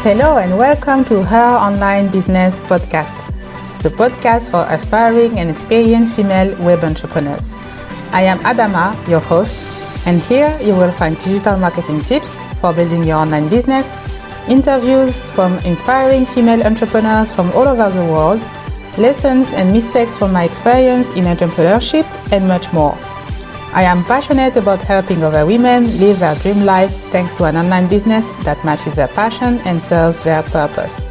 Hello and welcome to Her Online Business Podcast, the podcast for aspiring and experienced female web entrepreneurs. I am Adama, your host, and here you will find digital marketing tips for building your online business, interviews from inspiring female entrepreneurs from all over the world, lessons and mistakes from my experience in entrepreneurship, and much more. I am passionate about helping other women live their dream life thanks to an online business that matches their passion and serves their purpose.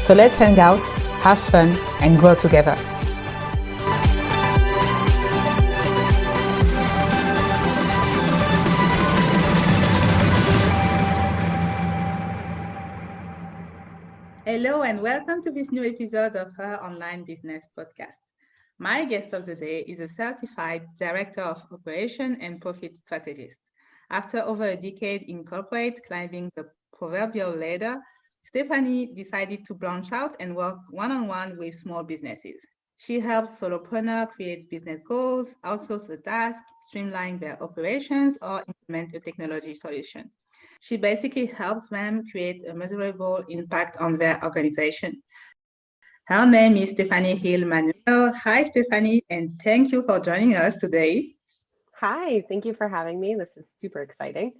So let's hang out, have fun, and grow together. Hello and welcome to this new episode of Her Online Business Podcast. My guest of the day is a certified director of operation and profit strategist. After over a decade in corporate climbing the proverbial ladder, Stephanie decided to branch out and work one-on-one with small businesses. She helps solopreneurs create business goals, outsource a task, streamline their operations, or implement a technology solution. She basically helps them create a measurable impact on their organization. Her name is Stephanie Hill-Manuel. Hi, Stephanie, and thank you for joining us today. Hi, thank you for having me. This is super exciting.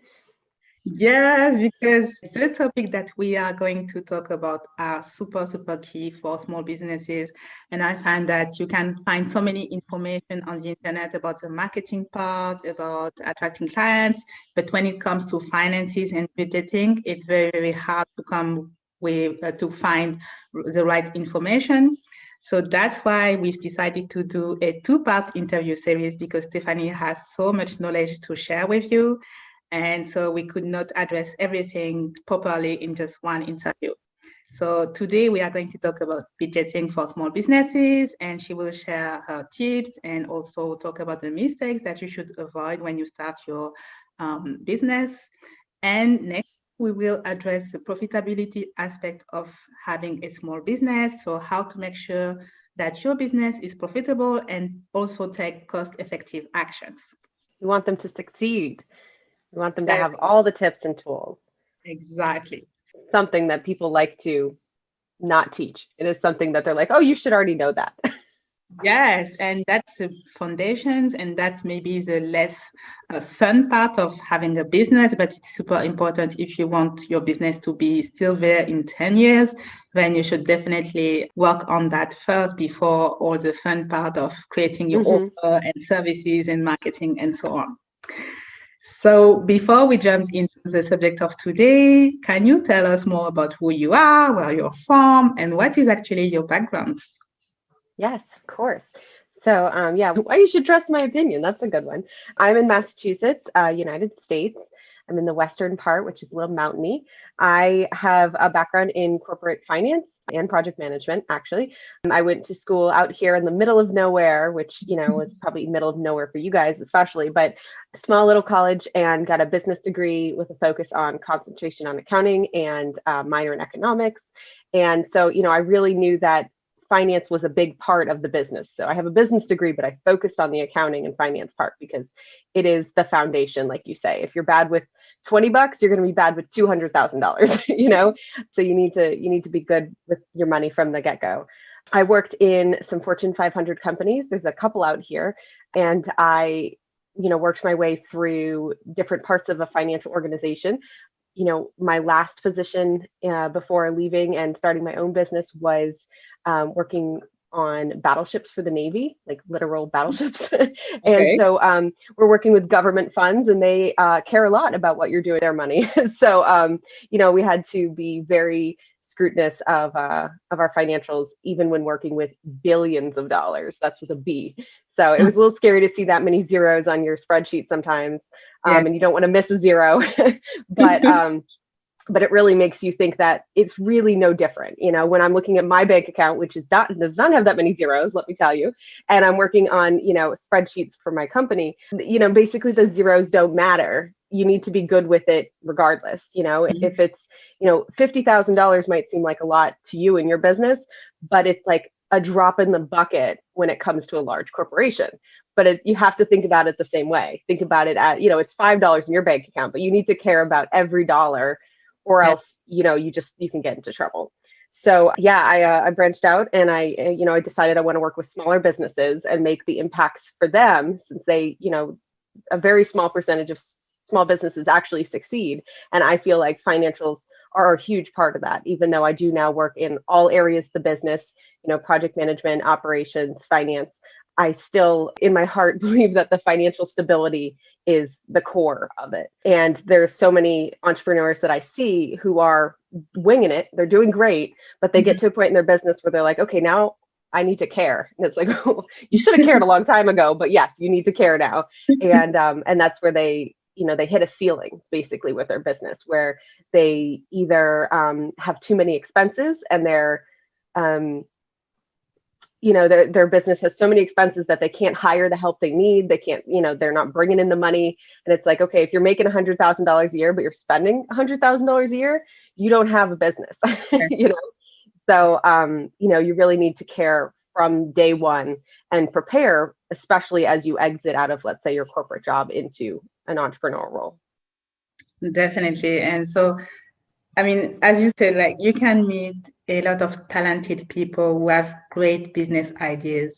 Yes, because the topic that we are going to talk about are super key for small businesses. And I find that you can find so many information on the internet about the marketing part, about attracting clients. But when it comes to finances and budgeting, it's very hard to come to find the right information. So that's why we've decided to do a two-part interview series, because Stephanie has so much knowledge to share with you. And so we could not address everything properly in just one interview. So today we are going to talk about budgeting for small businesses, and she will share her tips and also talk about the mistakes that you should avoid when you start your business. And next, we will address the profitability aspect of having a small business. So how to make sure that your business is profitable and also take cost-effective actions. We want them to succeed. We want them to have all the tips and tools. Exactly. Something that people like to not teach. It is something that they're like, oh, you should already know that. Yes, and that's the foundations, and that's maybe the less fun part of having a business, but it's super important. If you want your business to be still there in 10 years, then you should definitely work on that first before all the fun part of creating your offer and services and marketing and so on. So before we jump into the subject of today, can you tell us more about who you are, where you're from, and what is actually your background? Yes, of course. So why you should trust my opinion. That's a good one. I'm in Massachusetts, United States. I'm in the western part, which is a little mountainy. I have a background in corporate finance and project management, actually. I went to school out here in the middle of nowhere, which, was probably middle of nowhere for you guys, especially, but a small little college, and got a business degree with a focus on concentration on accounting and minor in economics. And so, I really knew that finance was a big part of the business. So I have a business degree, but I focused on the accounting and finance part because it is the foundation, like you say. If you're bad with $20, you're going to be bad with $200,000, So you need to be good with your money from the get-go. I worked in some Fortune 500 companies. There's a couple out here, and I, worked my way through different parts of a financial organization. My last position before leaving and starting my own business was working on battleships for the Navy, like literal battleships. And so we're working with government funds, and they care a lot about what you're doing with their money. So, we had to be very scrutinous of our financials, even when working with billions of dollars. That's with a B. So it was a little scary to see that many zeros on your spreadsheet sometimes. And you don't want to miss a zero, but it really makes you think that it's really no different. When I'm looking at my bank account, which does not have that many zeros, let me tell you, and I'm working on, spreadsheets for my company, basically the zeros don't matter. You need to be good with it regardless. If it's, $50,000 might seem like a lot to you in your business, but it's like a drop in the bucket when it comes to a large corporation. But you have to think about it the same way. Think about it at, it's $5 in your bank account, but you need to care about every dollar or Yeah. else, you can get into trouble. So yeah, I branched out, and I decided I want to work with smaller businesses and make the impacts for them, since they, a very small percentage of small businesses actually succeed. And I feel like financials are a huge part of that, even though I do now work in all areas of the business, project management, operations, finance. I still, in my heart, believe that the financial stability is the core of it. And there's so many entrepreneurs that I see who are winging it. They're doing great, but they get to a point in their business where they're like, okay, now I need to care. And it's like, you should have cared a long time ago, but yes, you need to care now. And that's where they hit a ceiling basically with their business, where they either have too many expenses, and their business has so many expenses that they can't hire the help they need. They can't, they're not bringing in the money. And it's like, okay, if you're making $100,000 a year, but you're spending $100,000 a year, you don't have a business. Yes. So, you really need to care from day one and prepare, especially as you exit out of, let's say, your corporate job into an entrepreneurial role. Definitely. And so, I mean, as you said, like you can meet a lot of talented people who have great business ideas,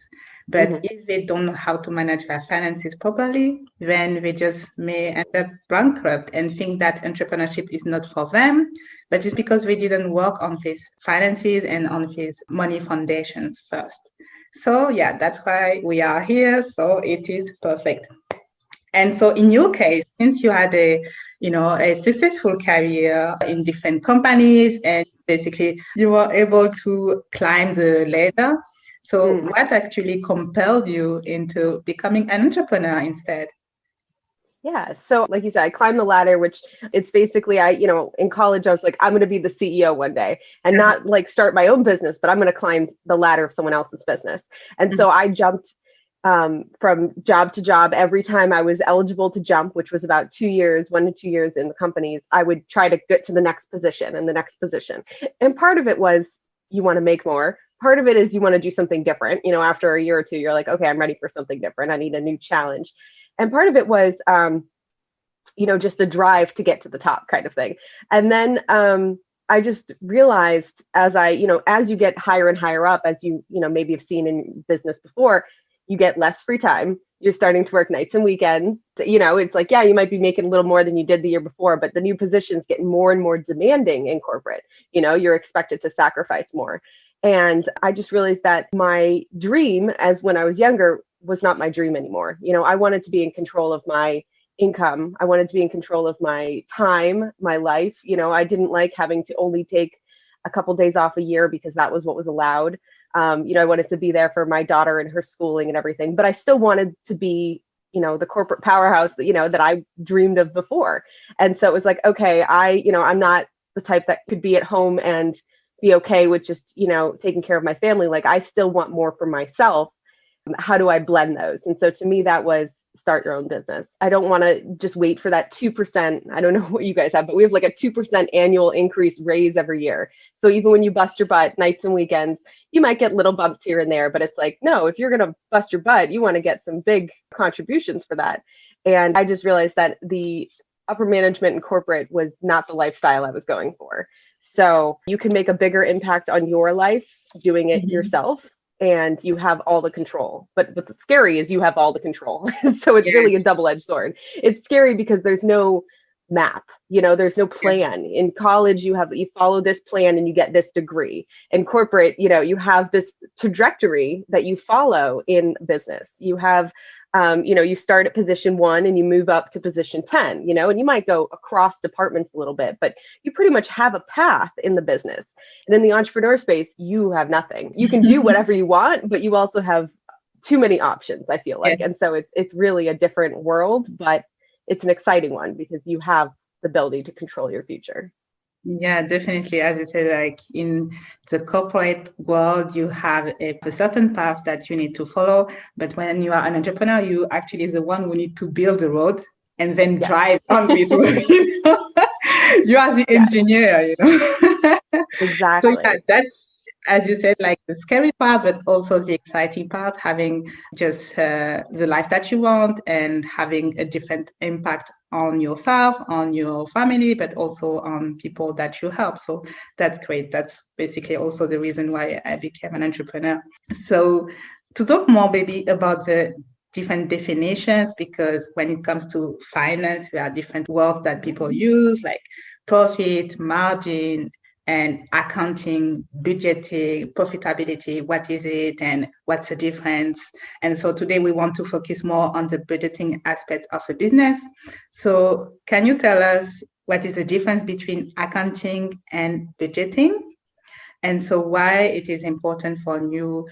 but Mhm. if they don't know how to manage their finances properly, then they just may end up bankrupt and think that entrepreneurship is not for them, but it's because they didn't work on these finances and on these money foundations first. So yeah, that's why we are here. So it is perfect. And so in your case, since you had a successful career in different companies, and basically you were able to climb the ladder. So Mm. what actually compelled you into becoming an entrepreneur instead? Yeah. So like you said, I climbed the ladder, which it's basically, in college, I was like, I'm going to be the CEO one day, and not like start my own business, but I'm going to climb the ladder of someone else's business. And so I jumped from job to job. Every time I was eligible to jump, which was about 2 years, 1 to 2 years in the companies, I would try to get to the next position and the next position. And part of it was you want to make more. Part of it is you want to do something different. After a year or two, you're like, okay, I'm ready for something different. I need a new challenge. And part of it was, just a drive to get to the top kind of thing. And then I just realized as you get higher and higher up, as maybe have seen in business before, you get less free time. You're starting to work nights and weekends. It's like, yeah, you might be making a little more than you did the year before, but the new positions get more and more demanding in corporate. You're expected to sacrifice more. And I just realized that my dream, as when I was younger, was not my dream anymore. I wanted to be in control of my income. I wanted to be in control of my time, my life. I didn't like having to only take a couple days off a year because that was what was allowed. I wanted to be there for my daughter and her schooling and everything, but I still wanted to be, the corporate powerhouse that I dreamed of before. And so it was like, okay, I'm not the type that could be at home and be okay with just, taking care of my family. Like, I still want more for myself. How do I blend those? And so to me, that was start your own business. I don't want to just wait for that 2%. I don't know what you guys have, but we have like a 2% annual increase raise every year. So even when you bust your butt nights and weekends, you might get little bumps here and there, but it's like, no, if you're going to bust your butt, you want to get some big contributions for that. And I just realized that the upper management and corporate was not the lifestyle I was going for. So you can make a bigger impact on your life doing it yourself, and you have all the control. But what's scary is you have all the control. So it's really a double-edged sword. It's scary because there's no map, there's no plan. In college, you follow this plan and you get this degree. In corporate, you have this trajectory that you follow. In business, you have you start at position 1 and you move up to position 10, and you might go across departments a little bit, but you pretty much have a path in the business. And in the entrepreneur space, you have nothing. You can do whatever you want, but you also have too many options, I feel like. And so it's really a different world, but it's an exciting one because you have the ability to control your future. Yeah, definitely. As you said, like in the corporate world, you have a certain path that you need to follow. But when you are an entrepreneur, you actually is the one who need to build the road and then drive on this road. You are the engineer, Exactly. So yeah, as you said, like the scary part, but also the exciting part, having just the life that you want and having a different impact on yourself, on your family, but also on people that you help. So that's great. That's basically also the reason why I became an entrepreneur. So to talk more maybe about the different definitions, because when it comes to finance, there are different words that people use, like profit, margin, and accounting, budgeting, profitability. What is it and what's the difference? And so today we want to focus more on the budgeting aspect of a business. So can you tell us what is the difference between accounting and budgeting? And so why it is important for new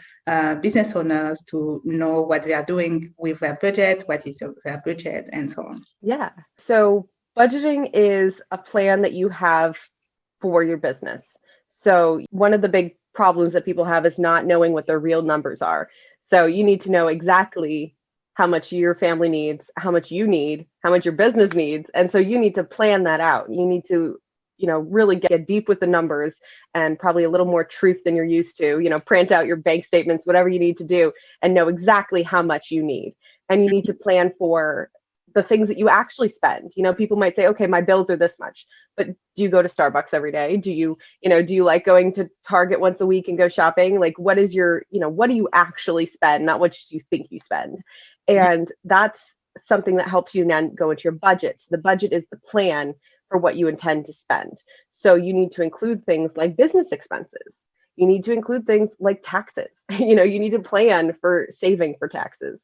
business owners to know what they are doing with their budget, what is their budget, and so on. Yeah. So budgeting is a plan that you have for your business. So one of the big problems that people have is not knowing what their real numbers are. So you need to know exactly how much your family needs, how much you need, how much your business needs. And so you need to plan that out. You need to, really get deep with the numbers and probably a little more truth than you're used to, print out your bank statements, whatever you need to do, and know exactly how much you need. And you need to plan for the things that you actually spend. People might say, okay, my bills are this much, but do you go to Starbucks every day? Do you like going to Target once a week and go shopping? Like, what is your, what do you actually spend, not what you think you spend? And that's something that helps you then go into your budget. So the budget is the plan for what you intend to spend. So you need to include things like business expenses. You need to include things like taxes. You need to plan for saving for taxes.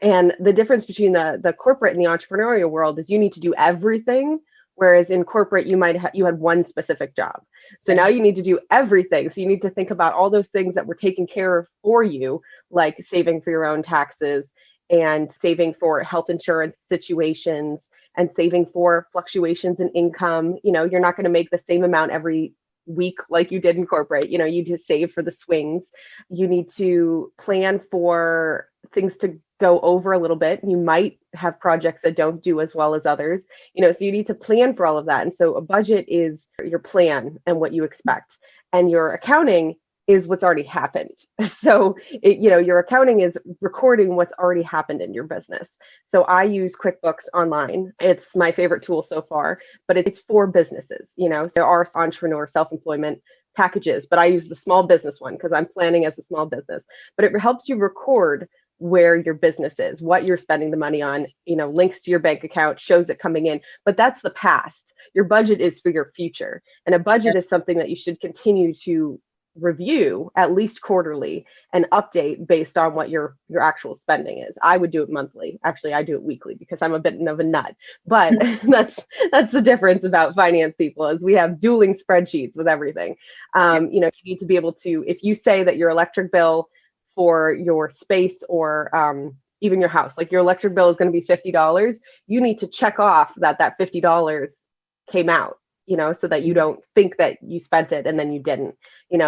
And the difference between the corporate and the entrepreneurial world is you need to do everything, whereas in corporate you had one specific job. So now you need to do everything. So you need to think about all those things that were taken care of for you, like saving for your own taxes and saving for health insurance situations and saving for fluctuations in income. You're not going to make the same amount every week like you did in corporate. You need to save for the swings. You need to plan for things to go over a little bit. You might have projects that don't do as well as others, so you need to plan for all of that. And so a budget is your plan and what you expect, and your accounting is what's already happened. So your accounting is recording what's already happened in your business. So I use QuickBooks Online. It's my favorite tool so far, but it's for businesses. There are entrepreneur self-employment packages, but I use the small business one because I'm planning as a small business. But it helps you record where your business is, what you're spending the money on, links to your bank account, shows it coming in. But that's the past. Your budget is for your future. And a budget is something that you should continue to review at least quarterly and update based on what your actual spending is. I would do it monthly. Actually, I do it weekly because I'm a bit of a nut. But that's the difference about finance people, is we have dueling spreadsheets with everything. You need to be able to, if you say that your electric bill for your space or even your house, like your electric bill is going to be $50, you need to check off that $50 came out, so that you don't think that you spent it and then you didn't.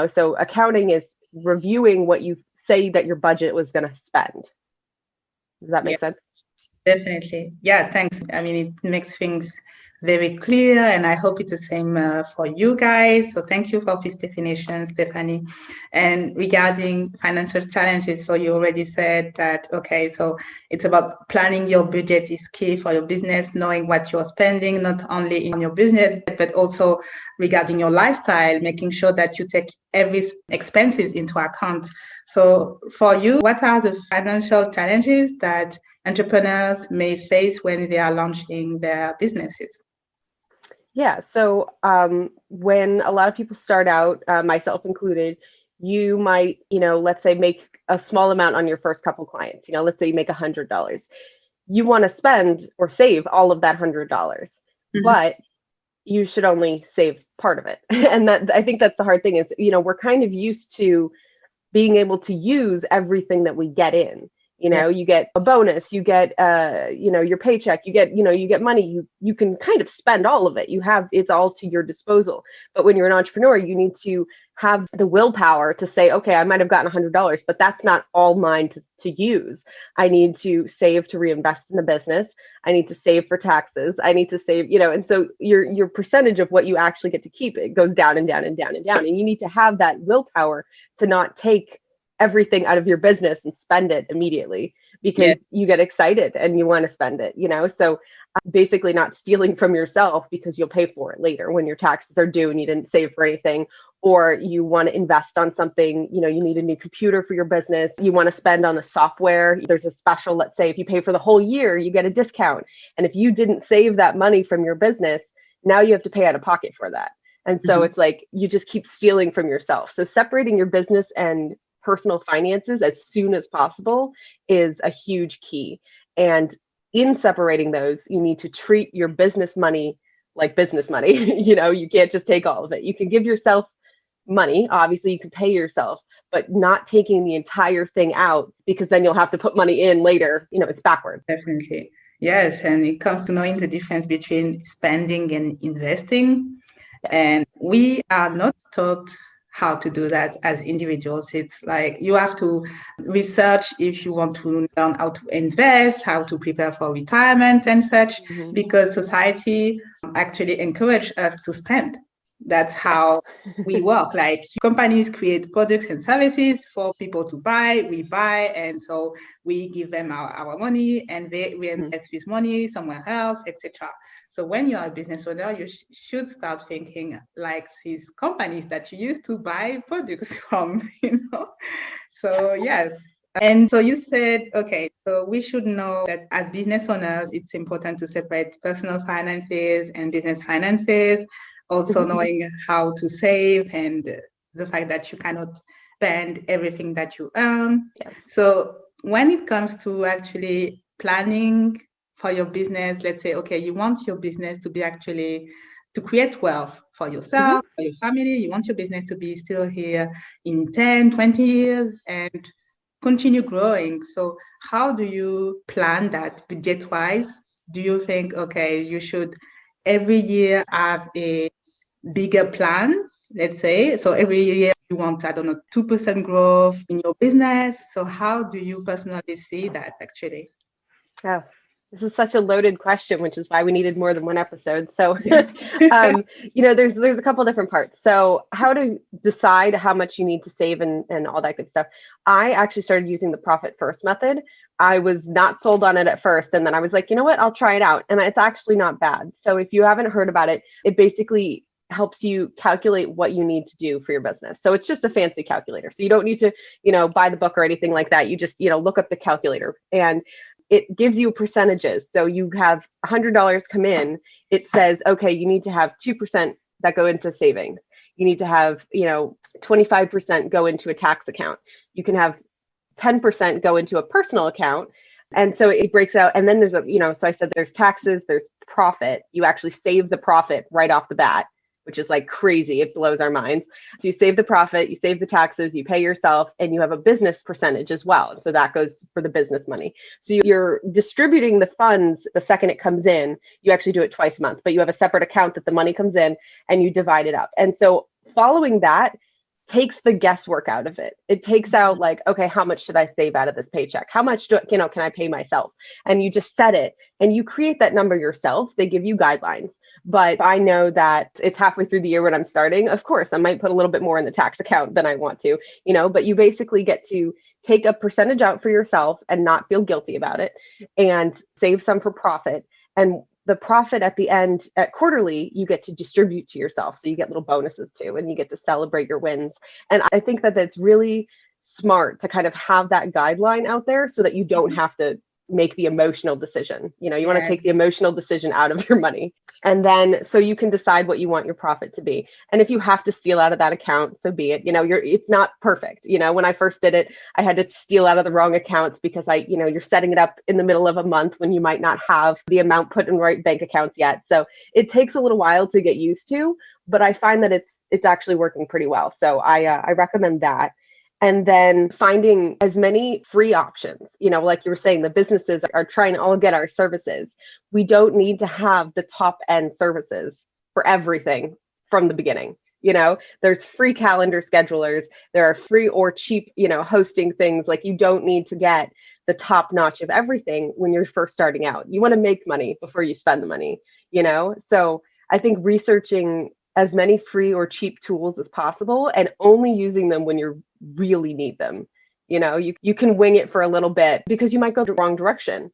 So accounting is reviewing what you say that your budget was going to spend. Does that make sense? Definitely. Yeah, thanks. I mean, it makes things very clear, and I hope it's the same for you guys. So thank you for this definition, Stephanie. And regarding financial challenges, so you already said that, okay, so it's about planning your budget is key for your business, knowing what you're spending, not only in your business, but also regarding your lifestyle, making sure that you take every expenses into account. So for you, what are the financial challenges that entrepreneurs may face when they are launching their businesses? Yeah, so when a lot of people start out, myself included, you might, let's say make a small amount on your first couple clients. Let's say you make $100. You want to spend or save all of that $100, but you should only save part of it. And I think that's the hard thing is, we're kind of used to being able to use everything that we get in. Yeah. You get a bonus, you get your paycheck, you get money, you can kind of spend all of it. It's all to your disposal. But when you're an entrepreneur, you need to have the willpower to say, okay, I might have gotten $100, but that's not all mine to use. I need to save to reinvest in the business. I need to save for taxes. I need to save, and so your percentage of what you actually get to keep, it goes down and down and down and down. And you need to have that willpower to not take everything out of your business and spend it immediately, because Yeah. you get excited and you want to spend it, so basically not stealing from yourself, because you'll pay for it later when your taxes are due and you didn't save for anything, or you want to invest on something, you need a new computer for your business, you want to spend on the software. There's a special, let's say if you pay for the whole year, you get a discount. And if you didn't save that money from your business, now you have to pay out of pocket for that. And so Mhm. it's like you just keep stealing from yourself. So separating your business and personal finances as soon as possible is a huge key. And in separating those, you need to treat your business money like business money. You can't just take all of it. You can give yourself money. Obviously, you can pay yourself, but not taking the entire thing out, because then you'll have to put money in later. It's backwards. Definitely. Yes, and it comes to knowing the difference between spending and investing. Yes. And we are not taught how to do that as individuals. It's like you have to research if you want to learn how to invest, how to prepare for retirement and such, Mhm. because society actually encourage us to spend. That's how we work. Like companies create products and services for people to buy, we buy, and so we give them our money and they Mhm. reinvest this money somewhere else, etc. So when you're a business owner, you should start thinking like these companies that you used to buy products from. So yes. And so you said, okay, so we should know that as business owners, it's important to separate personal finances and business finances, also Mhm. knowing how to save and the fact that you cannot spend everything that you earn. Yes. So when it comes to actually planning for your business, let's say, okay, you want your business to be actually to create wealth for Mhm. yourself, for your family, you want your business to be still here in 10, 20 years and continue growing. So how do you plan that budget-wise? Do you think, okay, you should every year have a bigger plan, let's say? So every year you want, I don't know, 2% growth in your business. So how do you personally see that actually? Oh, this is such a loaded question, which is why we needed more than one episode. So, Yes. there's a couple different parts. So, how to decide how much you need to save and all that good stuff. I actually started using the profit first method. I was not sold on it at first, and then I was like, you know what, I'll try it out, and it's actually not bad. So, if you haven't heard about it, it basically helps you calculate what you need to do for your business. So it's just a fancy calculator. So you don't need to, buy the book or anything like that. You just, look up the calculator, and it gives you percentages. So you have $100 come in. It says, okay, you need to have 2% that go into savings. You need to have, 25% go into a tax account. You can have 10% go into a personal account. And so it breaks out. And then so I said there's taxes, there's profit. You actually save the profit right off the bat, which is like crazy. It blows our minds. So you save the profit, you save the taxes, you pay yourself, and you have a business percentage as well. And so that goes for the business money. So you're distributing the funds the second it comes in. You actually do it twice a month, but you have a separate account that the money comes in and you divide it up. And so following that takes the guesswork out of it. It takes out like, okay, how much should I save out of this paycheck? How much can I pay myself? And you just set it and you create that number yourself. They give you guidelines. But I know that it's halfway through the year when I'm starting. Of course, I might put a little bit more in the tax account than I want to, but you basically get to take a percentage out for yourself and not feel guilty about it and save some for profit. And the profit at the end at quarterly, you get to distribute to yourself. So you get little bonuses too, and you get to celebrate your wins. And I think that that's really smart to kind of have that guideline out there so that you don't have to make the emotional decision. You want to take the Yes. emotional decision out of your money. And then so you can decide what you want your profit to be. And if you have to steal out of that account, so be it. It's not perfect. When I first did it, I had to steal out of the wrong accounts because you're setting it up in the middle of a month when you might not have the amount put in the right bank accounts yet. So it takes a little while to get used to, but I find that it's actually working pretty well. So I recommend that. And then finding as many free options, like you were saying, the businesses are trying to all get our services. We don't need to have the top end services for everything from the beginning. There's free calendar schedulers, there are free or cheap, hosting things. Like, you don't need to get the top notch of everything when you're first starting out. You want to make money before you spend the money, So I think researching as many free or cheap tools as possible and only using them when you really need them. You can wing it for a little bit because you might go the wrong direction,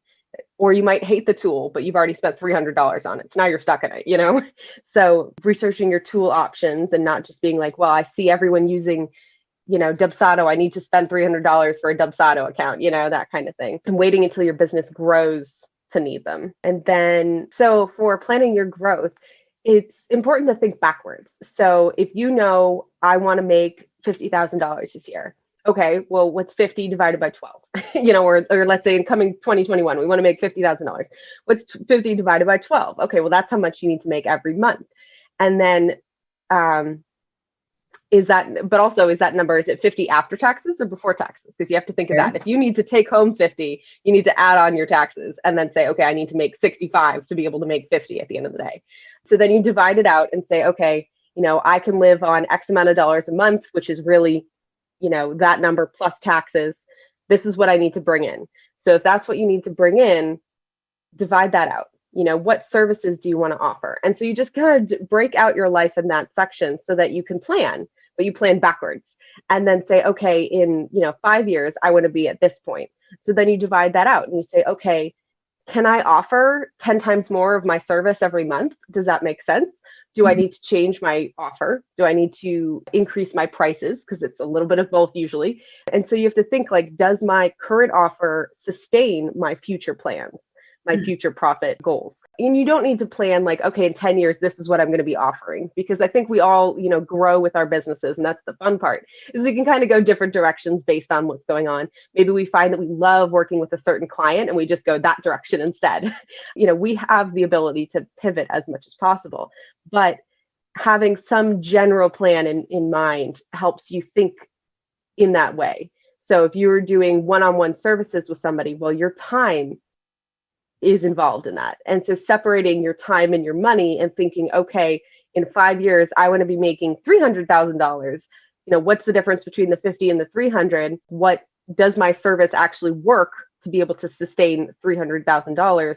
or you might hate the tool, but you've already spent $300 on it. So now you're stuck in it. So researching your tool options and not just being like, well, I see everyone using, Dubsado. I need to spend $300 for a Dubsado account, that kind of thing. And waiting until your business grows to need them. And then, so for planning your growth, it's important to think backwards. So if I want to make $50,000 this year, okay, well, what's 50 divided by 12? Or let's say in coming 2021, we want to make $50,000. What's 50 divided by 12? Okay, well, that's how much you need to make every month. And then is that number, is it 50 after taxes or before taxes? Because you have to think of that. If you need to take home 50, you need to add on your taxes and then say, okay, I need to make 65 to be able to make 50 at the end of the day. So then you divide it out and say, okay, I can live on X amount of dollars a month, which is really, that number plus taxes. This is what I need to bring in. So if that's what you need to bring in, divide that out. What services do you want to offer? And so you just kind of break out your life in that section so that you can plan, but you plan backwards and then say, okay, in 5 years, I want to be at this point. So then you divide that out and you say, okay, can I offer 10 times more of my service every month? Does that make sense? Do I need to change my offer? Do I need to increase my prices? Because it's a little bit of both usually. And so you have to think, like, does my current offer sustain my future plans, my future profit goals? And you don't need to plan like, okay, in 10 years, this is what I'm going to be offering, because I think we all, grow with our businesses. And that's the fun part, is we can kind of go different directions based on what's going on. Maybe we find that we love working with a certain client and we just go that direction instead. We have the ability to pivot as much as possible, but having some general plan in mind helps you think in that way. So if you're doing one-on-one services with somebody, well, your time is involved in that. And so separating your time and your money and thinking, okay, in 5 years, I want to be making $300,000. What's the difference between the 50 and the 300? What does my service actually work to be able to sustain $300,000?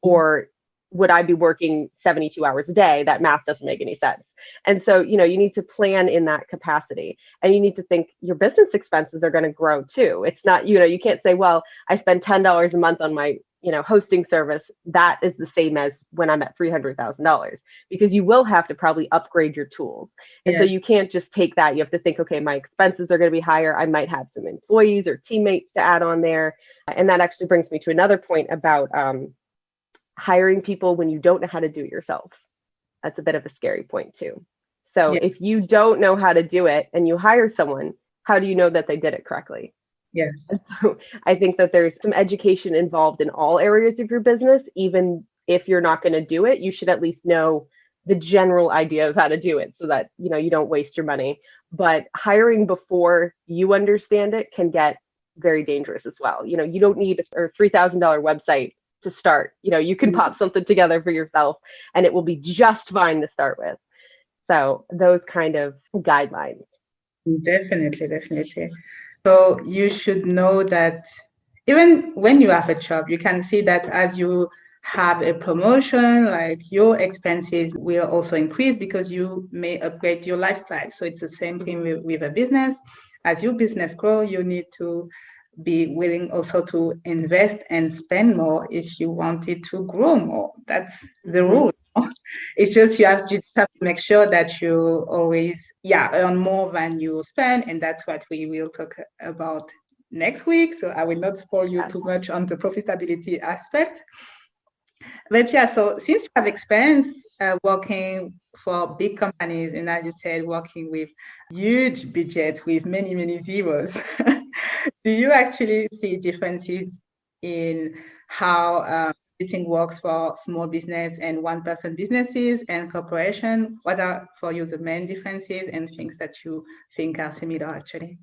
Or would I be working 72 hours a day? That math doesn't make any sense. And so, you need to plan in that capacity, and you need to think your business expenses are going to grow too. It's not, you can't say, well, I spend $10 a month on my, hosting service. That is the same as when I'm at $300,000, because you will have to probably upgrade your tools. And so you can't just take that. You have to think, okay, my expenses are going to be higher. I might have some employees or teammates to add on there. And that actually brings me to another point about, hiring people when you don't know how to do it yourself. That's a bit of a scary point too. So if you don't know how to do it and you hire someone, how do you know that they did it correctly? Yes. And so I think that there's some education involved in all areas of your business. Even if you're not going to do it, you should at least know the general idea of how to do it so that, you don't waste your money. But hiring before you understand it can get very dangerous as well. You don't need a $3,000 website to start. You can pop something together for yourself and it will be just fine to start with. So those kind of guidelines. Definitely. So you should know that even when you have a job, you can see that as you have a promotion, like your expenses will also increase because you may upgrade your lifestyle. So it's the same thing with a business. As your business grows, you need to be willing also to invest and spend more if you want it to grow more. That's the rule. It's just you have to make sure that you always earn more than you spend, and that's what we will talk about next week. So I will not spoil you too much on the profitability aspect. But so since you have experience working for big companies, and as you said, working with huge budgets with many zeros, do you actually see differences in how budgeting works for small business and one-person businesses and corporation? What are for you the main differences and things that you think are similar actually?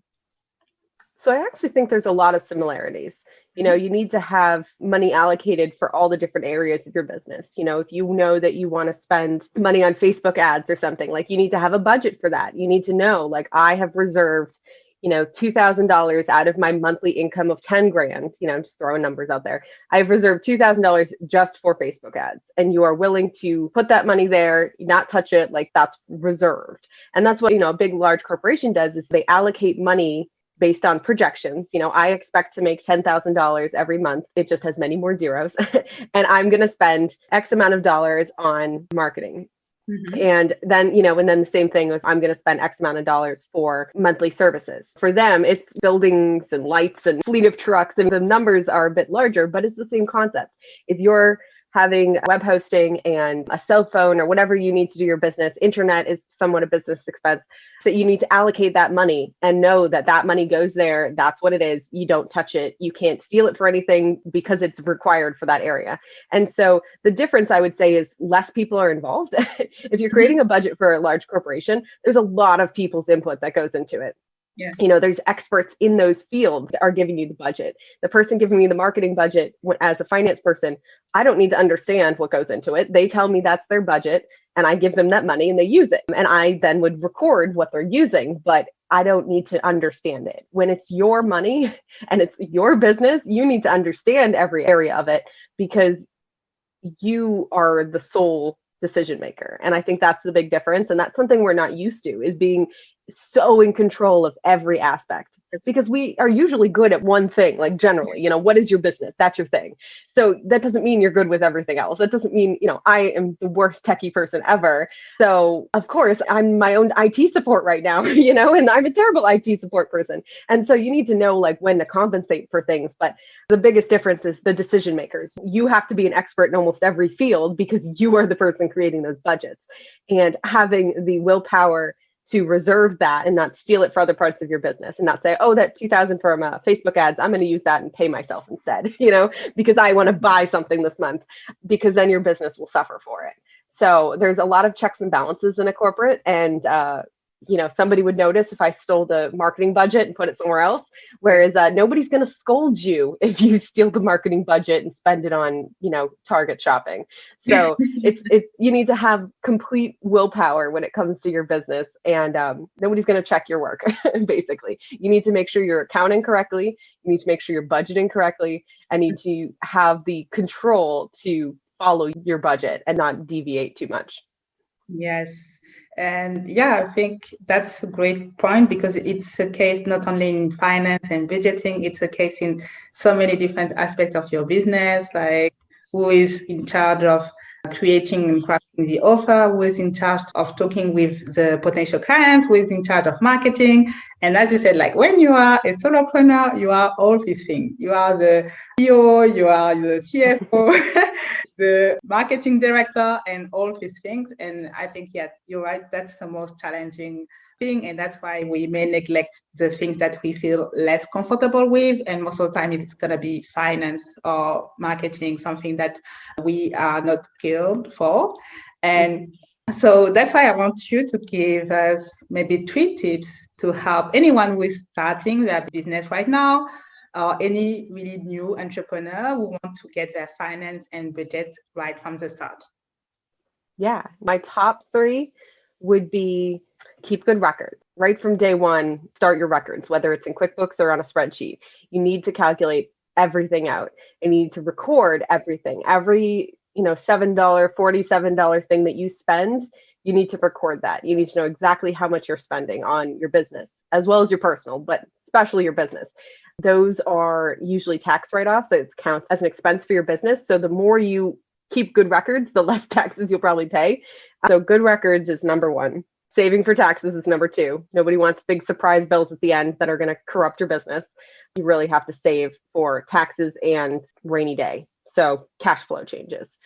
So I actually think there's a lot of similarities. You need to have money allocated for all the different areas of your business. If you know that you want to spend money on Facebook ads or something, like you need to have a budget for that. You need to know, like, I have reserved, $2,000 out of my monthly income of 10 grand, just throwing numbers out there. I've reserved $2,000 just for Facebook ads, and you are willing to put that money there, not touch it, like that's reserved. And that's what, a big, large corporation does, is they allocate money based on projections. I expect to make $10,000 every month. It just has many more zeros. And I'm going to spend X amount of dollars on marketing. Mm-hmm. And then, and then the same thing with, I'm going to spend X amount of dollars for monthly services. For them, it's buildings and lights and fleet of trucks, and the numbers are a bit larger, but it's the same concept. If you're having web hosting and a cell phone or whatever you need to do your business, internet is somewhat a business expense. So you need to allocate that money and know that that money goes there. That's what it is. You don't touch it. You can't steal it for anything because it's required for that area. And so the difference, I would say, is less people are involved. If you're creating a budget for a large corporation, there's a lot of people's input that goes into it. Yes. There's experts in those fields that are giving you the budget. The person giving me the marketing budget, as a finance person, I don't need to understand what goes into it. They tell me that's their budget, and I give them that money and they use it. And I then would record what they're using, but I don't need to understand it. When it's your money and it's your business, you need to understand every area of it, because you are the sole decision maker. And I think that's the big difference. And that's something we're not used to, is being so in control of every aspect, because we are usually good at one thing. Like, generally, what is your business? That's your thing. So that doesn't mean you're good with everything else. That doesn't mean, I am the worst techie person ever. So of course I'm my own IT support right now, and I'm a terrible IT support person. And so you need to know, like, when to compensate for things. But the biggest difference is the decision makers. You have to be an expert in almost every field, because you are the person creating those budgets, and having the willpower to reserve that and not steal it for other parts of your business, and not say, oh, that 2,000 from Facebook ads, I'm going to use that and pay myself instead, because I want to buy something this month, because then your business will suffer for it. So there's a lot of checks and balances in a corporate, and somebody would notice if I stole the marketing budget and put it somewhere else, whereas nobody's going to scold you if you steal the marketing budget and spend it on, Target shopping. So it's you need to have complete willpower when it comes to your business, and nobody's going to check your work. Basically, you need to make sure you're accounting correctly. You need to make sure you're budgeting correctly, and need to have the control to follow your budget and not deviate too much. Yes. And yeah, I think that's a great point, because it's a case not only in finance and budgeting, it's a case in so many different aspects of your business, like who is in charge of creating and crafting the offer, who is in charge of talking with the potential clients, who is in charge of marketing. And as you said, like, when you are a solopreneur, you are all these things. You are the CEO, you are the CFO, the marketing director, and all these things. And I think, yeah, you're right. That's the most challenging thing. And that's why we may neglect the things that we feel less comfortable with. And most of the time, it's going to be finance or marketing, something that we are not skilled for. And so that's why I want you to give us maybe 3 tips to help anyone who is starting their business right now, or any really new entrepreneur who want to get their finance and budget right from the start. Yeah, my top 3 would be: keep good records. Right from day one, start your records, whether it's in QuickBooks or on a spreadsheet. You need to calculate everything out, and you need to record everything. Every $7, $47 thing that you spend, you need to record that. You need to know exactly how much you're spending on your business, as well as your personal, but especially your business. Those are usually tax write-offs, so it counts as an expense for your business. So the more you keep good records, the less taxes you'll probably pay. So good records is number 1. Saving for taxes is number 2. Nobody wants big surprise bills at the end that are going to corrupt your business. You really have to save for taxes and rainy day. So cash flow changes.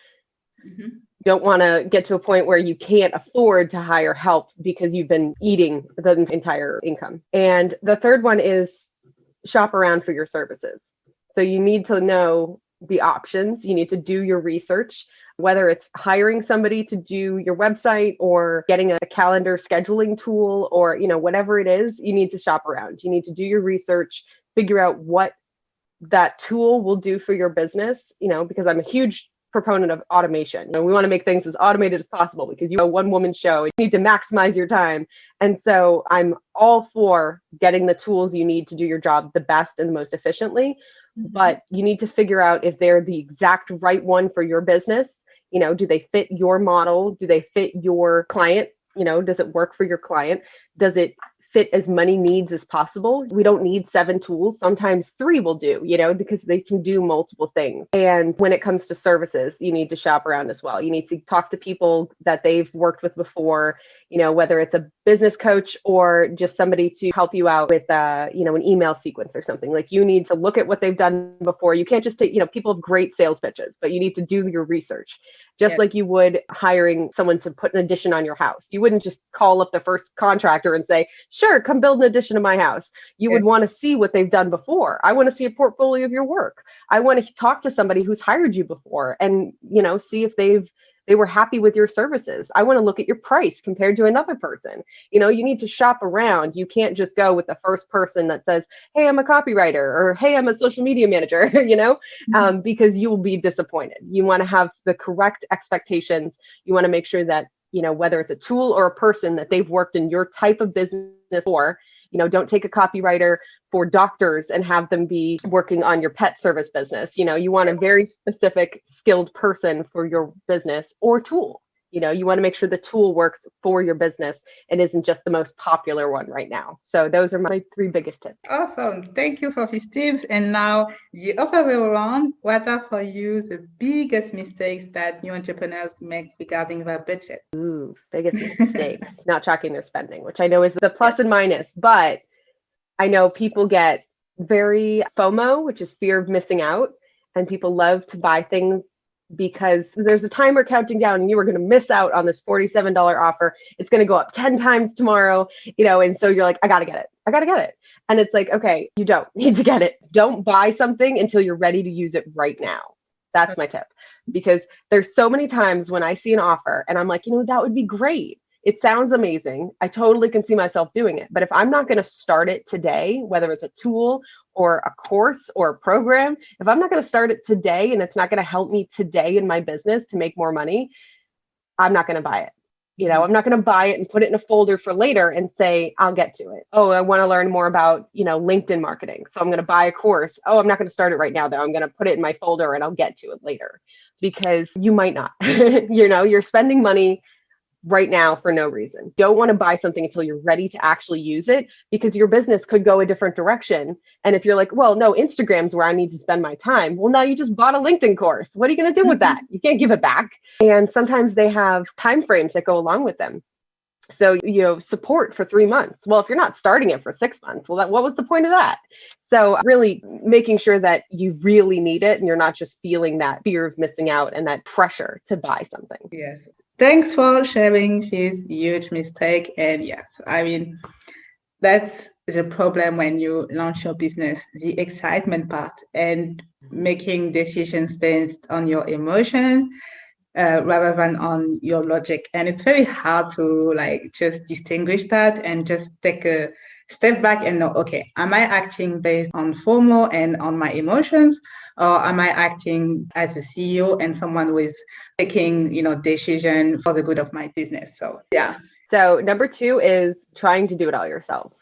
Mm-hmm. You don't want to get to a point where you can't afford to hire help because you've been eating the entire income. And the third one is shop around for your services. So you need to know the options. You need to do your research, whether it's hiring somebody to do your website or getting a calendar scheduling tool, or whatever it is. You need to shop around. You need to do your research, figure out what that tool will do for your business, because I'm a huge proponent of automation. We want to make things as automated as possible because you're a one-woman show. You need to maximize your time. And so I'm all for getting the tools you need to do your job the best and the most efficiently. But you need to figure out if they're the exact right one for your business. Do they fit your model? Do they fit your client? Does it work for your client? Does it fit as many needs as possible? We don't need 7 tools. Sometimes 3 will do, because they can do multiple things. And when it comes to services, you need to shop around as well. You need to talk to people that they've worked with before, whether it's a business coach or just somebody to help you out with, an email sequence or something. Like, you need to look at what they've done before. You can't just take, people have great sales pitches, but you need to do your research. Just like you would hiring someone to put an addition on your house. You wouldn't just call up the first contractor and say, sure, come build an addition to my house. You would want to see what they've done before. I want to see a portfolio of your work. I want to talk to somebody who's hired you before and, see if they were happy with your services. I want to look at your price compared to another person. You need to shop around. You can't just go with the first person that says, hey, I'm a copywriter, or hey, I'm a social media manager, because you will be disappointed. You want to have the correct expectations. You want to make sure that, whether it's a tool or a person, that they've worked in your type of business for. Don't take a copywriter for doctors and have them be working on your pet service business. You want a very specific skilled person for your business or tool. You want to make sure the tool works for your business and isn't just the most popular one right now. So those are my 3 biggest tips. Awesome. Thank you for these tips. And now the other way around, what are for you the biggest mistakes that new entrepreneurs make regarding their budget? Ooh, biggest mistakes. Not tracking their spending, which I know is the plus and minus, but I know people get very FOMO, which is fear of missing out. And people love to buy things because there's a timer counting down and you are going to miss out on this $47 offer. It's going to go up 10 times tomorrow, and so you're like, I got to get it. I got to get it. And it's like, okay, you don't need to get it. Don't buy something until you're ready to use it right now. That's my tip, because there's so many times when I see an offer and I'm like, that would be great. It sounds amazing. I totally can see myself doing it. But if I'm not going to start it today, whether it's a tool or a course or a program, if I'm not going to start it today and it's not going to help me today in my business to make more money, I'm not going to buy it. I'm not going to buy it and put it in a folder for later and say, I'll get to it. Oh, I want to learn more about, LinkedIn marketing. So I'm going to buy a course. Oh, I'm not going to start it right now, though. I'm going to put it in my folder and I'll get to it later, because you might not. You're spending money right now for no reason. Don't want to buy something until you're ready to actually use it, because your business could go a different direction. And if you're like, well, no, Instagram's where I need to spend my time. Well, now you just bought a LinkedIn course. What are you going to do with that? You can't give it back. And sometimes they have timeframes that go along with them. So, support for 3 months. Well, if you're not starting it for 6 months, well, what was the point of that? So really making sure that you really need it and you're not just feeling that fear of missing out and that pressure to buy something. Yes. Thanks for sharing this huge mistake. And yes, that's the problem when you launch your business, the excitement part and making decisions based on your emotion rather than on your logic. And it's very hard to just distinguish that and just take a step back and know, okay, am I acting based on FOMO and on my emotions, or am I acting as a CEO and someone who is taking, decision for the good of my business? So, yeah. So number 2 is trying to do it all yourself.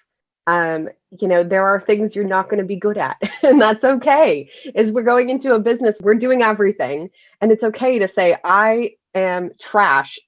There are things you're not going to be good at, and that's okay. As we're going into a business, we're doing everything, and it's okay to say, I am trash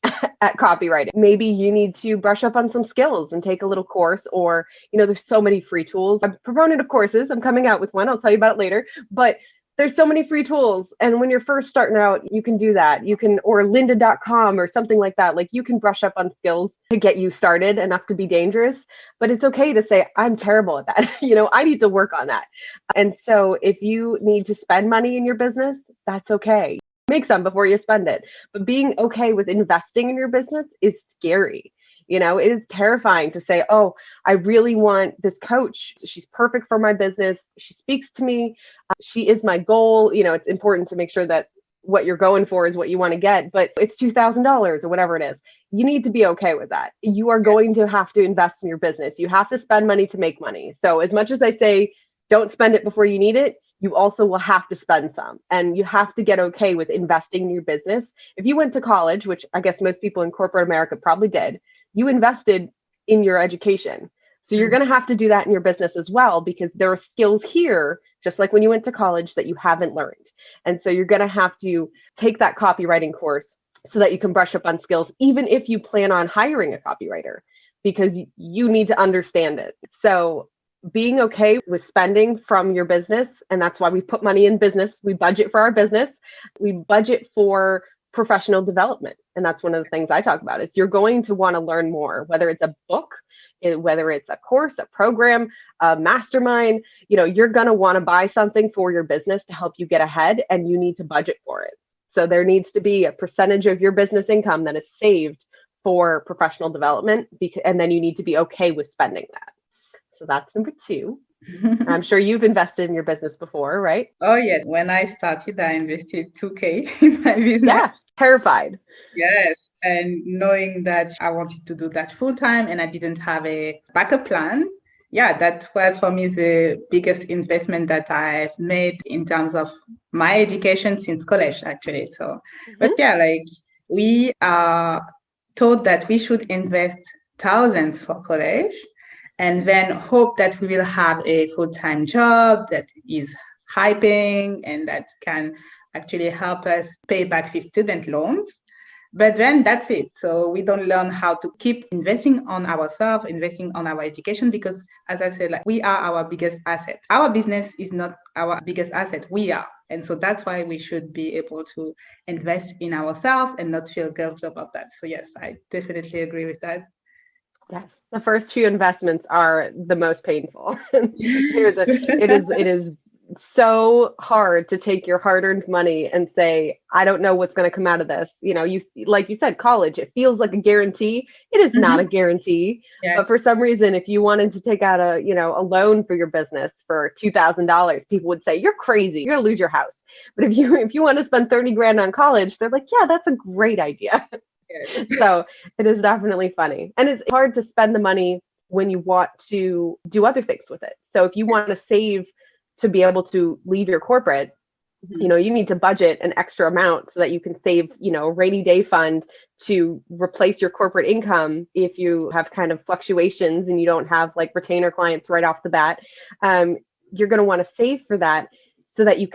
at copywriting. Maybe you need to brush up on some skills and take a little course, or, there's so many free tools. I'm a proponent of courses. I'm coming out with one. I'll tell you about it later, but there's so many free tools. And when you're first starting out, you can do that. You can, or lynda.com or something like that. Like, you can brush up on skills to get you started enough to be dangerous, but it's okay to say, I'm terrible at that. I need to work on that. And so if you need to spend money in your business, that's okay. Make some before you spend it. But being okay with investing in your business is scary. It is terrifying to say, oh, I really want this coach. She's perfect for my business. She speaks to me. She is my goal. It's important to make sure that what you're going for is what you want to get, but it's $2,000 or whatever it is. You need to be okay with that. You are going to have to invest in your business. You have to spend money to make money. So as much as I say, don't spend it before you need it, you also will have to spend some. And you have to get okay with investing in your business. If you went to college, which I guess most people in corporate America probably did, you invested in your education. So you're going to have to do that in your business as well, because there are skills here, just like when you went to college, that you haven't learned. And so you're going to have to take that copywriting course so that you can brush up on skills, even if you plan on hiring a copywriter, because you need to understand it. So being okay with spending from your business, and that's why we put money in business. We budget for our business. We budget for professional development. And that's one of the things I talk about is you're going to want to learn more, whether it's a book, whether it's a course, a program, a mastermind, you're going to want to buy something for your business to help you get ahead, and you need to budget for it. So there needs to be a percentage of your business income that is saved for professional development, and then you need to be okay with spending that. So that's number 2. I'm sure you've invested in your business before, right? Oh, yes. When I started, I invested 2K in my business. Yeah, terrified. Yes. And knowing that I wanted to do that full time and I didn't have a backup plan. Yeah, that was for me the biggest investment that I've made in terms of my education since college, actually. So, but yeah, like we are told that we should invest thousands for college and then hope that we will have a full-time job that is high paying and that can actually help us pay back the student loans. But then that's it. So we don't learn how to keep investing on ourselves, investing on our education, because as I said, like, we are our biggest asset. Our business is not our biggest asset. We are. And so that's why we should be able to invest in ourselves and not feel guilty about that. So yes, I definitely agree with that. Yes, the first few investments are the most painful. It is so hard to take your hard-earned money and say, I don't know what's going to come out of this. You like you said, college, it feels like a guarantee. It is not a guarantee. Yes. But for some reason, if you wanted to take out a loan for your business for $2,000, people would say, you're crazy. You're going to lose your house. But if you want to spend 30 grand on college, they're like, yeah, that's a great idea. So it is definitely funny. And it's hard to spend the money when you want to do other things with it. So if you want to save to be able to leave your corporate, you need to budget an extra amount so that you can save, a rainy day fund to replace your corporate income if you have kind of fluctuations and you don't have like retainer clients right off the bat. You're going to want to save for that so that you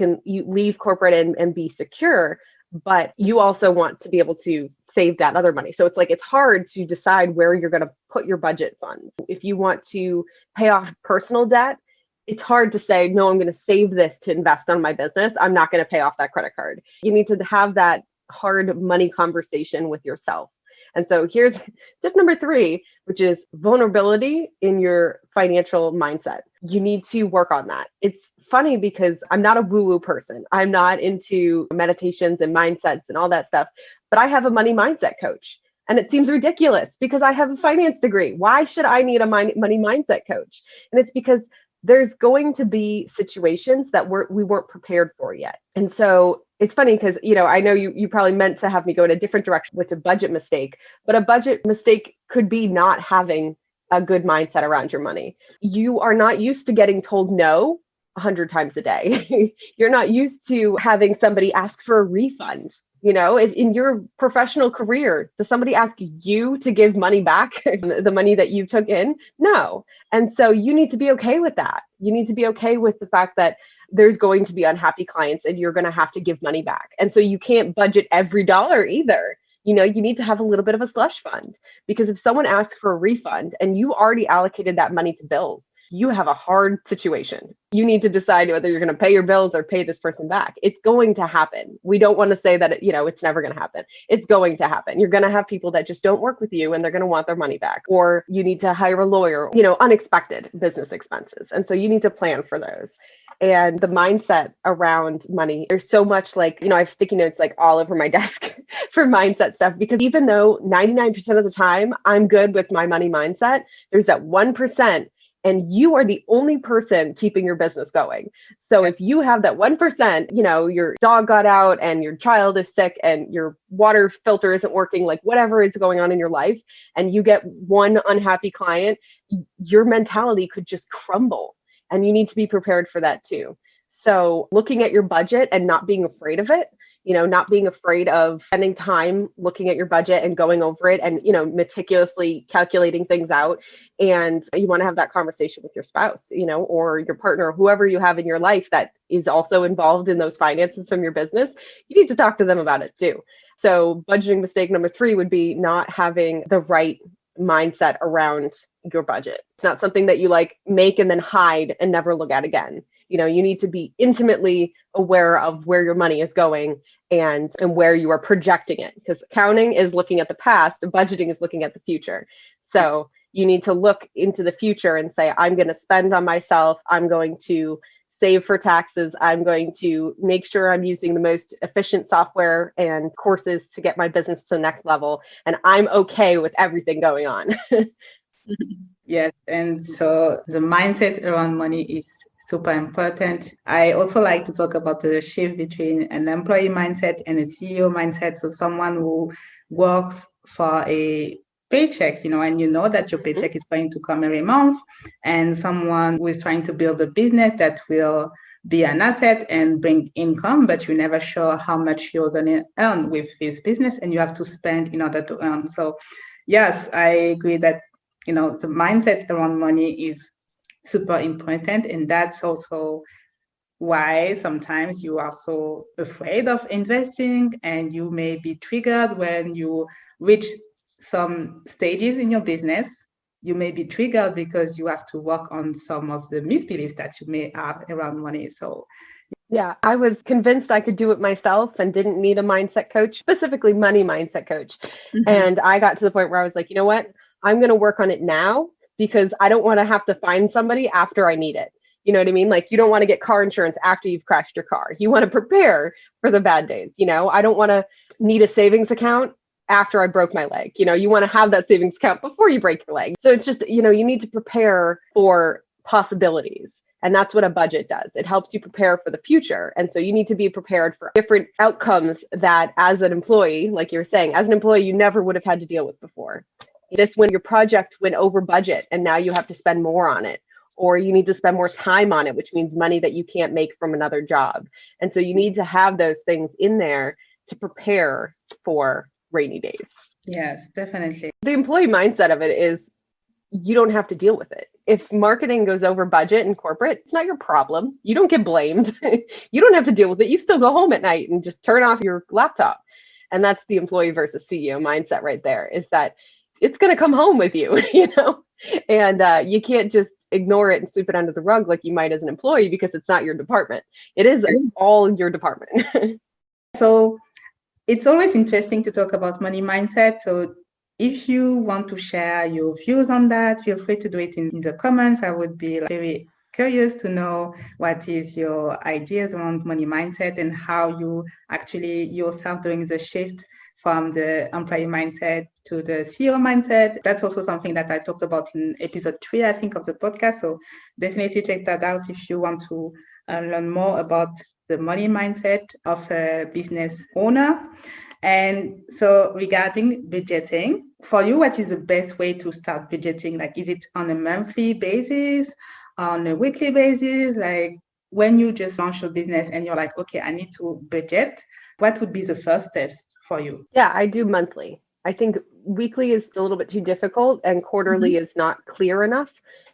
leave corporate and be secure. But you also want to be able to save that other money. So it's hard to decide where you're going to put your budget funds. If you want to pay off personal debt, it's hard to say, no, I'm going to save this to invest on my business. I'm not going to pay off that credit card. You need to have that hard money conversation with yourself. And so here's tip number 3, which is vulnerability in your financial mindset. You need to work on that. It's funny because I'm not a woo-woo person. I'm not into meditations and mindsets and all that stuff, but I have a money mindset coach. And it seems ridiculous because I have a finance degree. Why should I need a money mindset coach? And it's because there's going to be situations that we weren't prepared for yet. And so it's funny because, I know you probably meant to have me go in a different direction with a budget mistake, but a budget mistake could be not having a good mindset around your money. You are not used to getting told no 100 times a day. You're not used to having somebody ask for a refund. In your professional career, does somebody ask you to give money back, the money that you took in? No. And so you need to be okay with that. You need to be okay with the fact that there's going to be unhappy clients and you're going to have to give money back. And so you can't budget every dollar either. You need to have a little bit of a slush fund, because if someone asks for a refund and you already allocated that money to bills, you have a hard situation. You need to decide whether you're going to pay your bills or pay this person back. It's going to happen. We don't want to say that, it's never going to happen. It's going to happen. You're going to have people that just don't work with you and they're going to want their money back, or you need to hire a lawyer, unexpected business expenses. And so you need to plan for those. And the mindset around money, there's so much I have sticky notes all over my desk for mindset stuff, because even though 99% of the time I'm good with my money mindset, there's that 1%, and you are the only person keeping your business going. So if you have that 1%, your dog got out and your child is sick and your water filter isn't working, whatever is going on in your life, and you get one unhappy client, your mentality could just crumble. And you need to be prepared for that too. So looking at your budget and not being afraid of it, not being afraid of spending time looking at your budget and going over it and, meticulously calculating things out. And you want to have that conversation with your spouse, or your partner, whoever you have in your life that is also involved in those finances from your business. You need to talk to them about it too. So budgeting mistake number 3 would be not having the right mindset around your budget. It's not something that you make and then hide and never look at again. You need to be intimately aware of where your money is going and where you are projecting it, because accounting is looking at the past, budgeting is looking at the future. So you need to look into the future and say, I'm going to spend on myself. I'm going to save for taxes. I'm going to make sure I'm using the most efficient software and courses to get my business to the next level. And I'm okay with everything going on. Yes. And so the mindset around money is super important. I also like to talk about the shift between an employee mindset and a CEO mindset. So someone who works for a paycheck, and that your paycheck is going to come every month, and someone who is trying to build a business that will be an asset and bring income, but you're never sure how much you're going to earn with this business, and you have to spend in order to earn. So yes, I agree that, the mindset around money is super important. And that's also why sometimes you are so afraid of investing, and you may be triggered when you reach some stages in your business. You may be triggered because you have to work on some of the misbeliefs that you may have around money. So yeah, I was convinced I could do it myself and didn't need a mindset coach, specifically money mindset coach. And I got to the point where I was like, you know what? I'm going to work on it now, because I don't want to have to find somebody after I need it. You know what I mean? You don't want to get car insurance after you've crashed your car. You want to prepare for the bad days. I don't want to need a savings account after I broke my leg. You want to have that savings account before you break your leg. So it's just, you need to prepare for possibilities. And that's what a budget does. It helps you prepare for the future. And so you need to be prepared for different outcomes that, as an employee, like you were saying, as an employee, you never would have had to deal with before. This, when your project went over budget and now you have to spend more on it, or you need to spend more time on it, which means money that you can't make from another job. And so you need to have those things in there to prepare for rainy days. Yes, definitely. The employee mindset of it is you don't have to deal with it. If marketing goes over budget in corporate, it's not your problem. You don't get blamed. You don't have to deal with it. You still go home at night and just turn off your laptop. And that's the employee versus CEO mindset right there, is that it's going to come home with you, and you can't just ignore it and sweep it under the rug like you might as an employee, because it's not your department. It is all your department. So it's always interesting to talk about money mindset. So if you want to share your views on that, feel free to do it in the comments. I would be very curious to know what is your ideas around money mindset and how you actually yourself doing the shift from the employee mindset to the CEO mindset. That's also something that I talked about in episode 3, I think, of the podcast. So definitely check that out if you want to learn more about the money mindset of a business owner. And so regarding budgeting, for you, what is the best way to start budgeting? Is it on a monthly basis, on a weekly basis? When you just launch your business and you're like, okay, I need to budget, what would be the first steps for you? Yeah, I do monthly. I think weekly is a little bit too difficult, and quarterly is not clear enough.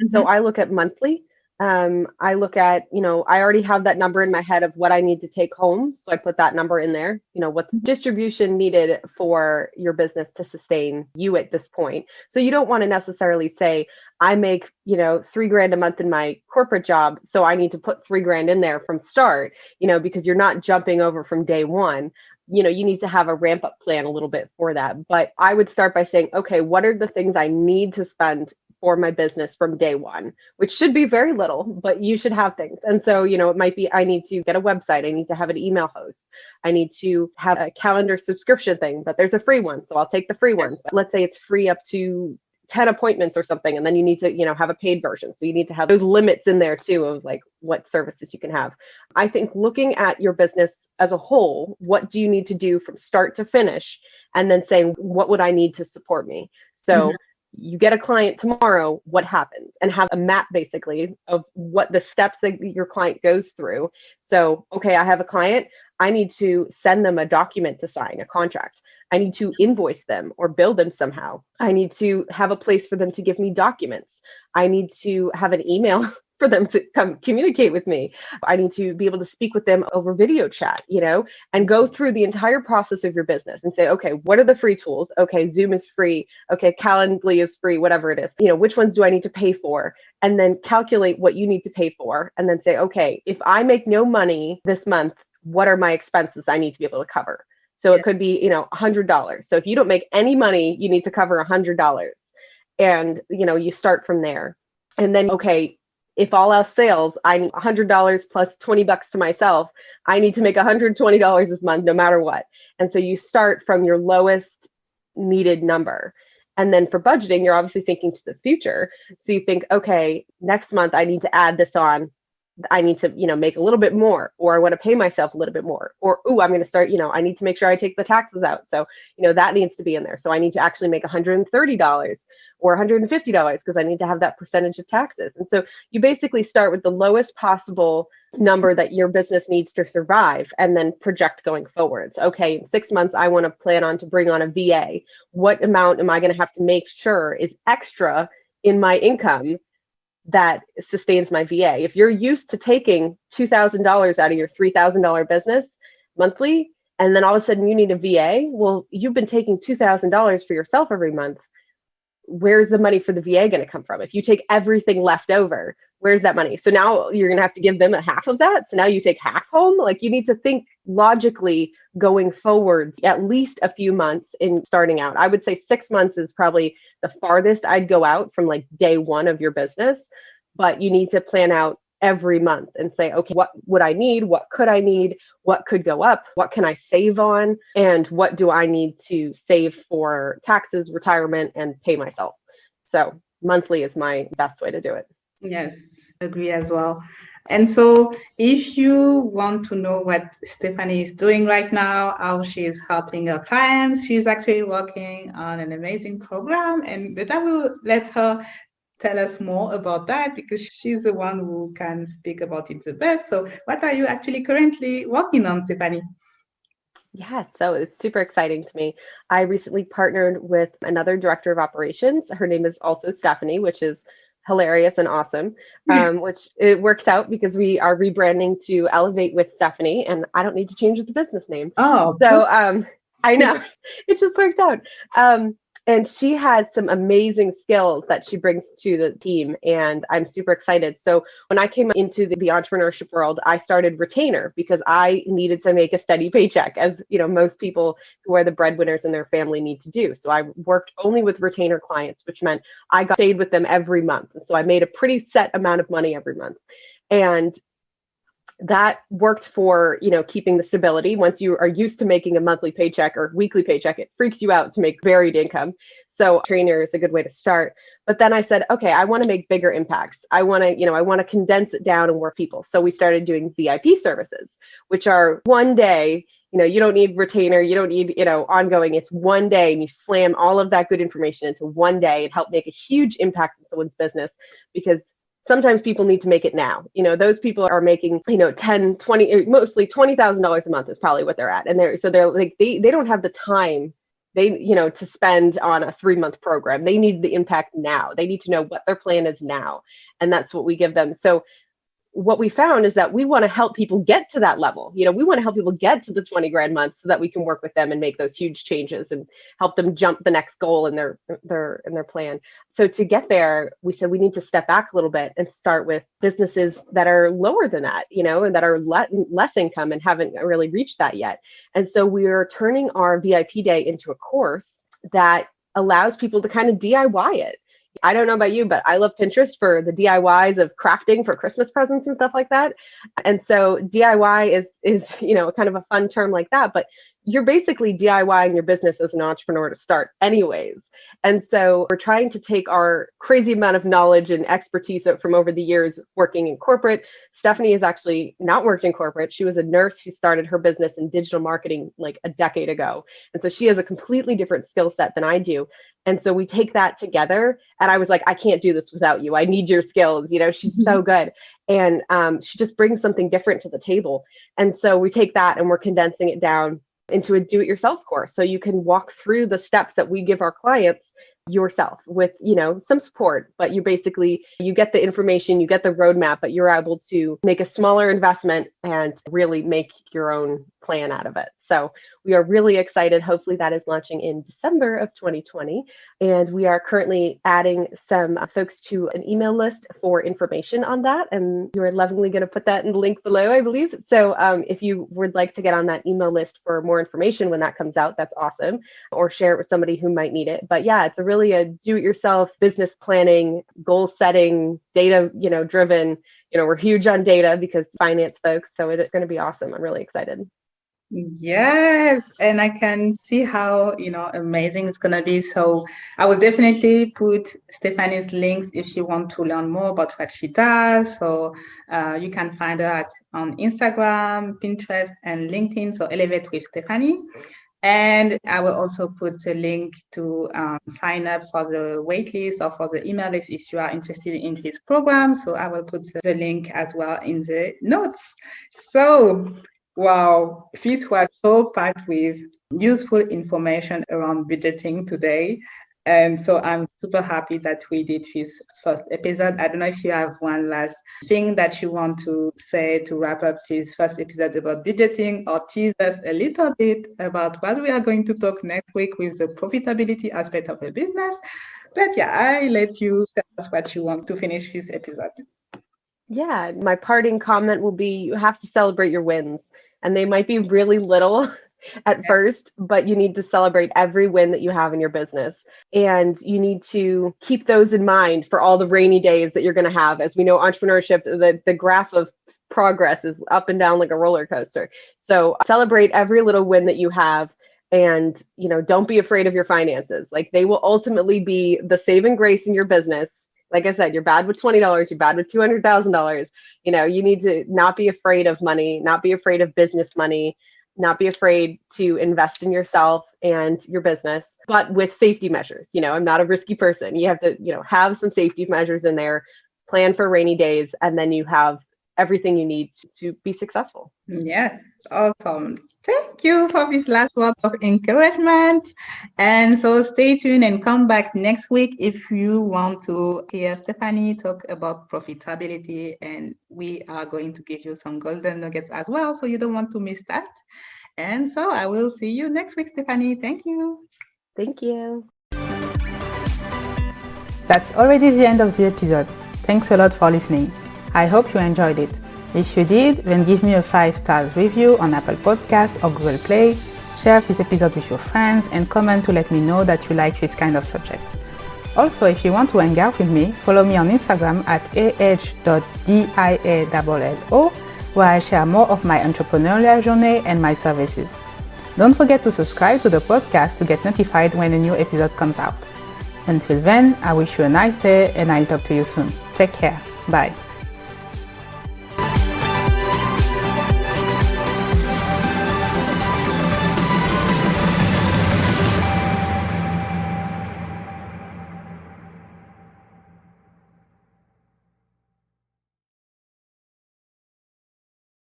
So I look at monthly. I look at, I already have that number in my head of what I need to take home. So I put that number in there, what's distribution needed for your business to sustain you at this point. So you don't want to necessarily say, I make, $3,000 a month in my corporate job, so I need to put $3,000 in there from start, because you're not jumping over from day one. You need to have a ramp up plan a little bit for that. But I would start by saying, okay, what are the things I need to spend for my business from day one, which should be very little, but you should have things. And so, it might be, I need to get a website. I need to have an email host. I need to have a calendar subscription thing, but there's a free one. So I'll take the free one. Let's say it's free up to 10 appointments or something. And then you need to, have a paid version. So you need to have those limits in there too, of what services you can have. I think looking at your business as a whole, what do you need to do from start to finish? And then saying, what would I need to support me? So you get a client tomorrow, what happens? And have a map basically of what the steps that your client goes through. So, okay, I have a client. I need to send them a document to sign, a contract. I need to invoice them or bill them somehow. I need to have a place for them to give me documents. I need to have an email for them to come communicate with me. I need to be able to speak with them over video chat, and go through the entire process of your business and say, okay, what are the free tools? Okay, Zoom is free. Okay, Calendly is free, whatever it is. Which ones do I need to pay for? And then calculate what you need to pay for. And then say, okay, if I make no money this month, what are my expenses I need to be able to cover? So it could be, $100. So if you don't make any money, you need to cover $100. And, you start from there. And then, okay, if all else fails, I need $100 plus $20 to myself. I need to make $120 this month, no matter what. And so you start from your lowest needed number. And then for budgeting, you're obviously thinking to the future. So you think, okay, next month I need to add this on. I need to, make a little bit more, or I want to pay myself a little bit more, or, I'm going to start, I need to make sure I take the taxes out. So, that needs to be in there. So I need to actually make $130 or $150 because I need to have that percentage of taxes. And so you basically start with the lowest possible number that your business needs to survive and then project going forwards. Okay, in 6 months, I want to plan on to bring on a VA. What amount am I going to have to make sure is extra in my income that sustains my VA? If you're used to taking $2,000 out of your $3,000 business monthly, and then all of a sudden you need a VA, well, you've been taking $2,000 for yourself every month. Where's the money for the VA going to come from? If you take everything left over, where's that money? So now you're going to have to give them a half of that. So now you take half home. Like, you need to think logically going forward at least a few months in starting out. I would say 6 months is probably the farthest I'd go out from like day one of your business, but you need to plan out every month and say, okay, what would I need? What could I need? What could go up? What can I save on? And what do I need to save for taxes, retirement, and pay myself? So monthly is my best way to do it. Yes, agree as well. And so if you want to know what Stephanie is doing right now, how she is helping her clients, she's actually working on an amazing program, but I will let her tell us more about that because she's the one who can speak about it the best. So what are you actually currently working on, Stephanie? Yeah, so it's super exciting to me. I recently partnered with another director of operations. Her name is also Stephanie, which is hilarious and awesome, which it works out because we are rebranding to Elevate with Stephanie, and I don't need to change the business name. Oh, so I know it just worked out. And she has some amazing skills that she brings to the team, and I'm super excited. So when I came into the entrepreneurship world, I started retainer because I needed to make a steady paycheck, as most people who are the breadwinners in their family need to do. So I worked only with retainer clients, which meant I stayed with them every month. And so I made a pretty set amount of money every month. And that worked for, keeping the stability. Once you are used to making a monthly paycheck or weekly paycheck, it freaks you out to make varied income. So trainer is a good way to start. But then I said, okay, I want to make bigger impacts. I want to condense it down and work people. So we started doing VIP services, which are one day. You don't need retainer, you don't need, ongoing. It's one day and you slam all of that good information into one day and help make a huge impact in someone's business, because sometimes people need to make it now. Those people are making, 10, 20, mostly $20,000 a month is probably what they're at. And they're like, they don't have the time to spend on a 3-month program. They need the impact now. They need to know what their plan is now. And that's what we give them. So what we found is that we want to help people get to that level. We want to help people get to the 20 grand month so that we can work with them and make those huge changes and help them jump the next goal in their plan. So to get there, we said we need to step back a little bit and start with businesses that are lower than that, and that are less income and haven't really reached that yet. And so we are turning our VIP day into a course that allows people to kind of DIY it. I don't know about you, but I love Pinterest for the DIYs of crafting for Christmas presents and stuff like that. And so DIY is kind of a fun term like that, but you're basically DIYing your business as an entrepreneur to start anyways. And so we're trying to take our crazy amount of knowledge and expertise from over the years working in corporate. Stephanie has actually not worked in corporate. She was a nurse who started her business in digital marketing like a decade ago. And so she has a completely different skill set than I do. And so we take that together. And I was like, I can't do this without you. I need your skills. You know, she's so good. And she just brings something different to the table. And so we take that and we're condensing it down into a do-it-yourself course. So you can walk through the steps that we give our clients yourself with, you know, some support, but you get the information, you get the roadmap, but you're able to make a smaller investment and really make your own plan out of it. So we are really excited. Hopefully that is launching in December of 2020. And we are currently adding some folks to an email list for information on that. And you're lovingly going to put that in the link below, I believe. So if you would like to get on that email list for more information when that comes out, that's awesome. Or share it with somebody who might need it. But yeah, it's really a do-it-yourself business planning, goal setting, data, driven. We're huge on data because finance folks. So it's going to be awesome. I'm really excited. Yes, and I can see how, amazing it's going to be. So I will definitely put Stephanie's links if you want to learn more about what she does. So you can find her on Instagram, Pinterest, and LinkedIn. So Elevate with Stephanie. And I will also put the link to sign up for the waitlist or for the email list if you are interested in this program. So I will put the link as well in the notes. So wow, this was so packed with useful information around budgeting today. And so I'm super happy that we did this first episode. I don't know if you have one last thing that you want to say to wrap up this first episode about budgeting, or tease us a little bit about what we are going to talk next week with the profitability aspect of the business. But yeah, I let you tell us what you want to finish this episode. Yeah, my parting comment will be you have to celebrate your wins. And they might be really little at first, but you need to celebrate every win that you have in your business. And you need to keep those in mind for all the rainy days that you're going to have. As we know, entrepreneurship, the graph of progress is up and down like a roller coaster. So celebrate every little win that you have. And, don't be afraid of your finances. Like, they will ultimately be the saving grace in your business. Like I said, you're bad with $20, you're bad with $200,000. You need to not be afraid of money, not be afraid of business money, not be afraid to invest in yourself and your business, but with safety measures. I'm not a risky person. You have to, have some safety measures in there, plan for rainy days, and then you have everything you need to be successful. Yes, awesome. Thank you for this last word of encouragement. And so stay tuned and come back next week if you want to hear Stephanie talk about profitability. And we are going to give you some golden nuggets as well, so you don't want to miss that. And so I will see you next week, Stephanie. Thank you. Thank you. That's already the end of the episode. Thanks a lot for listening. I hope you enjoyed it. If you did, then give me a 5-star review on Apple Podcasts or Google Play, share this episode with your friends, and comment to let me know that you like this kind of subject. Also, if you want to hang out with me, follow me on Instagram at ah.diallo, where I share more of my entrepreneurial journey and my services. Don't forget to subscribe to the podcast to get notified when a new episode comes out. Until then, I wish you a nice day and I'll talk to you soon. Take care. Bye.